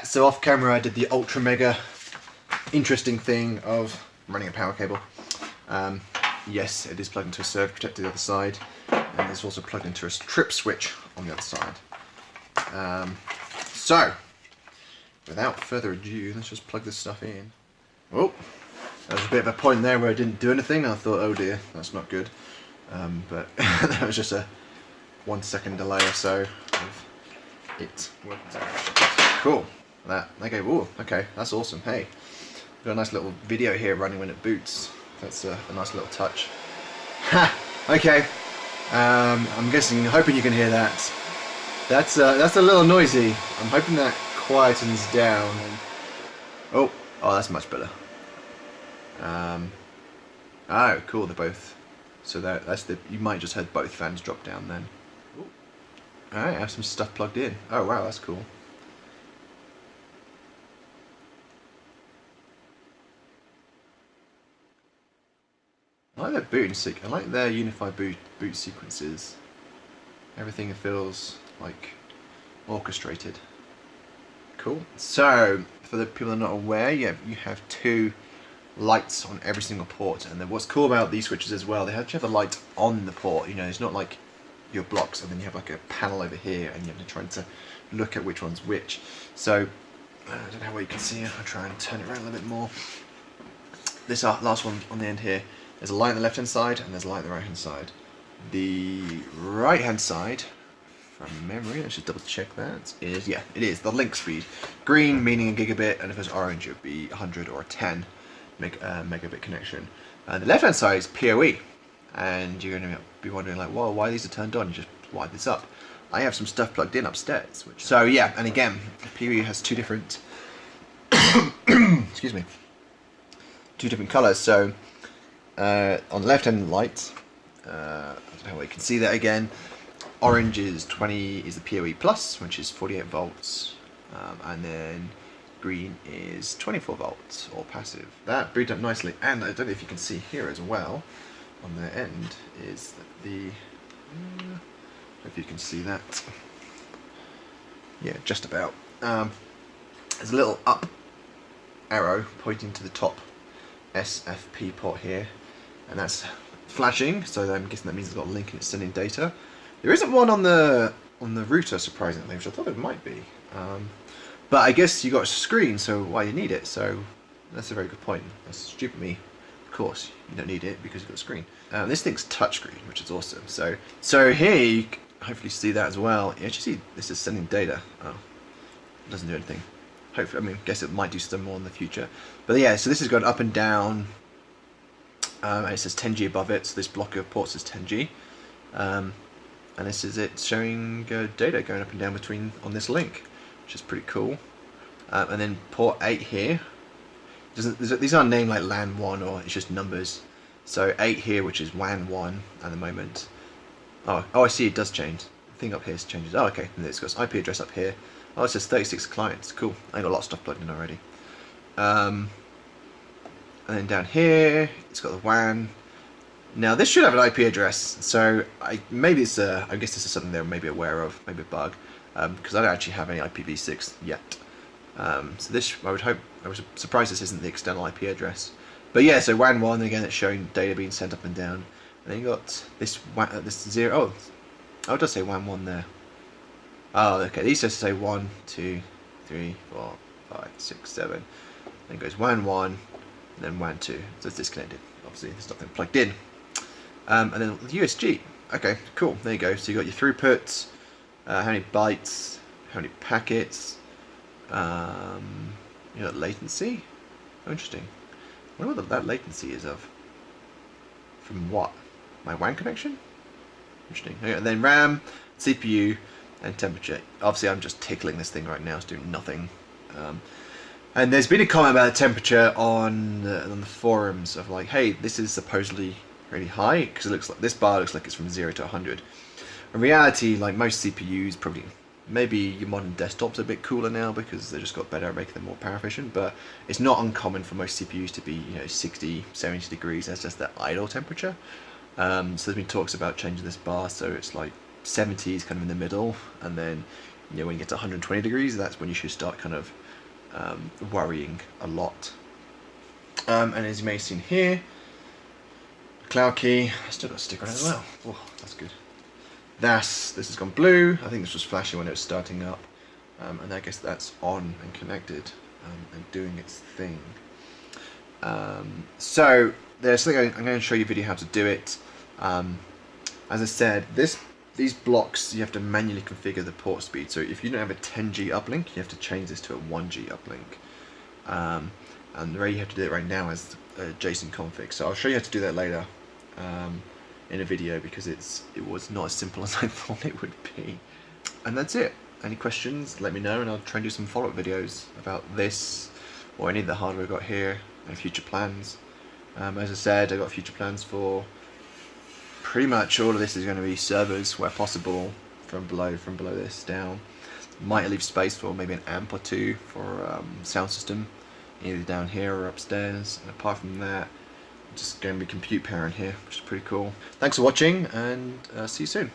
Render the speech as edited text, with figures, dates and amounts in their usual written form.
So off camera I did the ultra mega interesting thing of running a power cable. Yes, it is plugged into a surge protector the other side, and it's also plugged into a trip switch on the other side. So, without further ado, let's just plug this stuff in. Oh, there was a bit of a point there where I didn't do anything. I thought, oh dear, that's not good. But that was just a 1 second delay or so of it working. Cool. Okay, ooh, okay, that's awesome. Hey, got a nice little video here running when it boots. That's a nice little touch. Ha! Okay. I'm guessing, hoping you can hear that. That's a little noisy. I'm hoping that quietens down. Oh, that's much better. Oh, cool. They're both. So that's the. You might just heard both fans drop down then. All right, I have some stuff plugged in. Oh wow, that's cool. I like their boot I like their unified boot sequences. Everything feels like orchestrated. Cool. So for the people that are not aware, you have two lights on every single port, and then what's cool about these switches as well, they actually have the light on the port. You know, it's not like your blocks and then you have like a panel over here and you have to try to look at which one's which. So I don't know how well you can see it. I'll try and turn it around a little bit more. This last one on the end here, there's a light on the left hand side and there's a light on the right hand side. The right hand side, from memory, let's just double check that, is, yeah, it is the link speed. Green meaning a gigabit, and if it's orange it would be 100 or a 10 megabit connection. The left hand side is PoE, and you're going to be wondering like, well, why these are turned on? You just wire this up. I have some stuff plugged in upstairs. So yeah, and again, PoE has two different excuse me, two different colors. So on the left hand light, I don't know how you can see that again. Orange is the PoE plus, which is 48 volts, and then green is 24 volts or passive. That booted up nicely, and I don't know if you can see here as well on the end is the if you can see that, yeah, just about. There's a little up arrow pointing to the top SFP port here, and that's flashing, so I'm guessing that means it's got a link and it's sending data. There isn't one on the router, surprisingly, which I thought it might be. But I guess you got a screen, so why do you need it? So that's a very good point. That's stupid me. Of course, you don't need it because you've got a screen. This thing's touchscreen, which is awesome. So here you can hopefully see that as well. You actually see this is sending data. Oh, it doesn't do anything. Hopefully, I mean, I guess it might do some more in the future. But yeah, so this has gone up and down. And it says 10G above it, so this block of ports is 10G. And this is it showing data going up and down between on this link, which is pretty cool. And then port 8 here, these aren't named like LAN 1 or it's just numbers. So 8 here, which is WAN 1 at the moment. Oh, I see, it does change. The thing up here changes. Oh, okay, and it's got IP address up here. Oh, it says 36 clients. Cool. I got a lot of stuff plugged in already. And then down here, it's got the WAN. Now this should have an IP address, so I guess this is something they're maybe aware of, maybe a bug, because I don't actually have any IPv6 yet. So this, I was surprised this isn't the external IP address. But yeah, so WAN 1, again, it's showing data being sent up and down. And then you got this this 0, oh, it does say WAN 1 there. Oh, okay, these just say 1, 2, 3, 4, 5, 6, 7. Then it goes WAN 1, and then WAN 2, so it's disconnected. Obviously, there's nothing plugged in. And then the USG. Okay, cool. There you go. So you got your throughput, how many bytes, how many packets, you know, latency. Oh, interesting. I wonder what that latency is of. From what? My WAN connection? Interesting. Okay, and then RAM, CPU, and temperature. Obviously, I'm just tickling this thing right now. It's doing nothing. And there's been a comment about the temperature on the forums of like, hey, this is supposedly really high because it looks like this bar looks like it's from 0 to 100. In reality, like most CPUs, probably maybe your modern desktops are a bit cooler now because they just got better at making them more power efficient. But it's not uncommon for most CPUs to be 60, 70 degrees. That's just their idle temperature. So there's been talks about changing this bar so it's like 70 is kind of in the middle, and then you know, when you get to 120 degrees, that's when you should start kind of worrying a lot. And as you may have seen here, cloud key, I still got a sticker on it as well. Oh, that's good. This has gone blue. I think this was flashing when it was starting up, and I guess that's on and connected and doing its thing. So there's something I'm going to show you a video how to do it. As I said, these blocks you have to manually configure the port speed. So if you don't have a 10G uplink, you have to change this to a 1G uplink. And the way you have to do it right now is JSON config. So I'll show you how to do that later in a video, because it was not as simple as I thought it would be. And that's it. Any questions, let me know, and I'll try and do some follow-up videos about this or any of the hardware I've got here and future plans. As I said, I've got future plans for pretty much all of this is going to be servers where possible, from below this down. Might leave space for maybe an amp or two for sound system, either down here or upstairs. And apart from that, just going to be compute power in here, which is pretty cool. Thanks for watching, and see you soon.